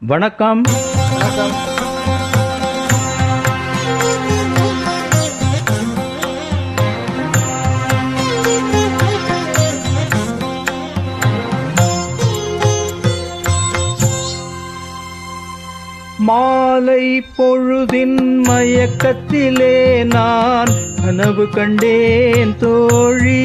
வணக்கம். வணக்கம். மாலை பொழுதின் மயக்கத்திலே நான் கனவு கண்டேன் தோழி.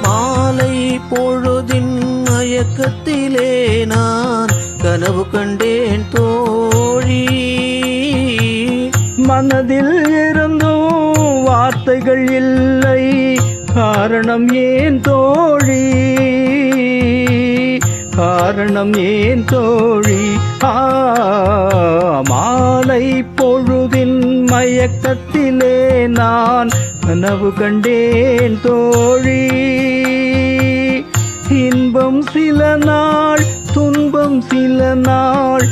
மாலை பொழுதின் மயக்கத்திலே நான் கனவு கண்டேன் தோழி. மனதில் இருந்தும் வார்த்தைகள் இல்லை, காரணம் ஏன் தோழி, காரணம் ஏன் தோழி. மாலை பொழுதின் மயக்கத்திலே நான் கனவு கண்டேன் தோழி. இன்பம் சில நாள் துன்பம் சில நாள்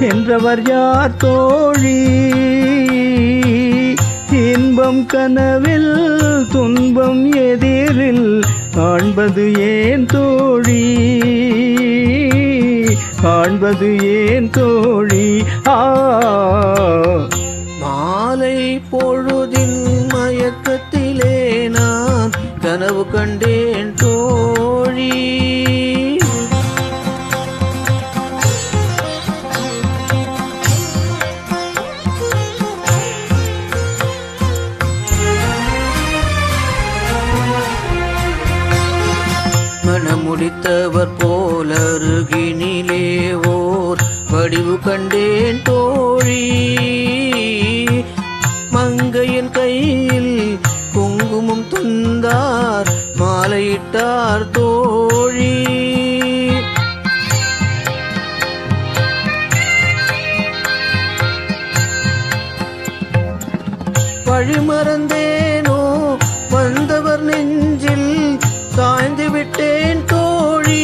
என்றவர் யார் தோழி. இன்பம் கனவில் துன்பம் எதிரில் காண்பது ஏன் தோழி, காண்பது ஏன் தோழி. மாலை பொழுதின் மயக்கத்திலே நான் கனவு கண்டேன் தோழி. மனமுடித்தவர் போல அருகினிலே ஓர் வடிவு கண்டேன் தோழி. மங்கையின் கையில் குங்குமம் தந்தார், மாலையிட்டார் தோழி. வழிமறந்தேனோ வந்தவர் நெஞ்சில் சாய்ந்து விட்டேன் தோழி.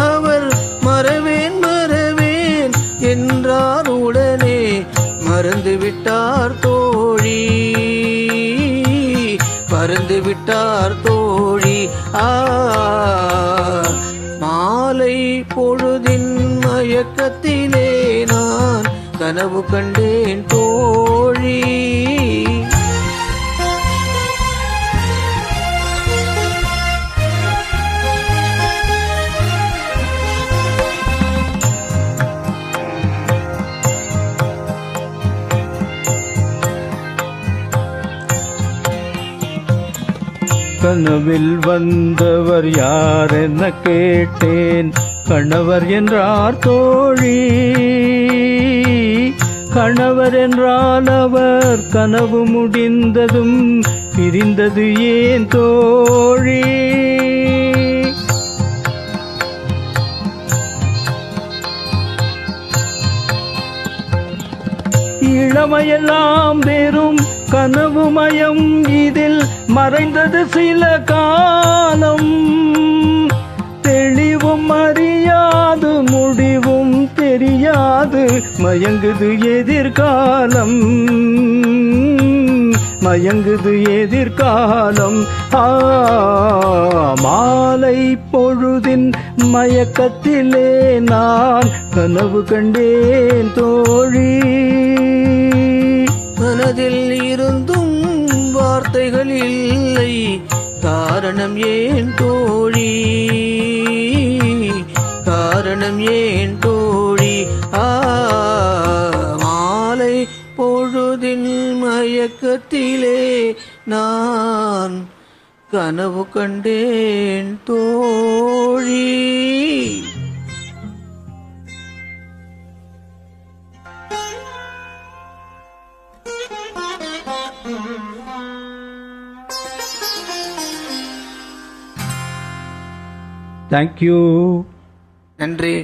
அவர் மறவேன் மறவேன் என்றார், உடனே மறந்து விட்டார் தோழி, மறந்து விட்டார் தோழி. மாலை பொழுதின் மயக்கத்திலே நான் கனவு கண்டேன் தோழி. கனவில் வந்தவர் யார் என கேட்டேன், கணவர் என்றார் தோழி. கணவர் என்றால் அவர் கனவு முடிந்ததும் பிரிந்தது ஏன் தோழி. இளமையெல்லாம் வெறும் கனவுமயம், இதில் மறைந்தது சில காலம். தெளிவும் அறியாது முடிவும் தெரியாது, மயங்குது எதிர்காலம், மயங்குது எதிர்காலம். மாலை பொழுதின் மயக்கத்திலே நான் கனவு கண்டேன் தோழி. மனதில் இருந்தும் வார்த்தைகள் இல்லை, காரணம் ஏன் தோழி, காரணம் ஏன் தோழி. மாலை பொழுதின் மயக்கத்திலே நான் கனவு கண்டேன் தோழி. தேங்க்யூ. நன்றி.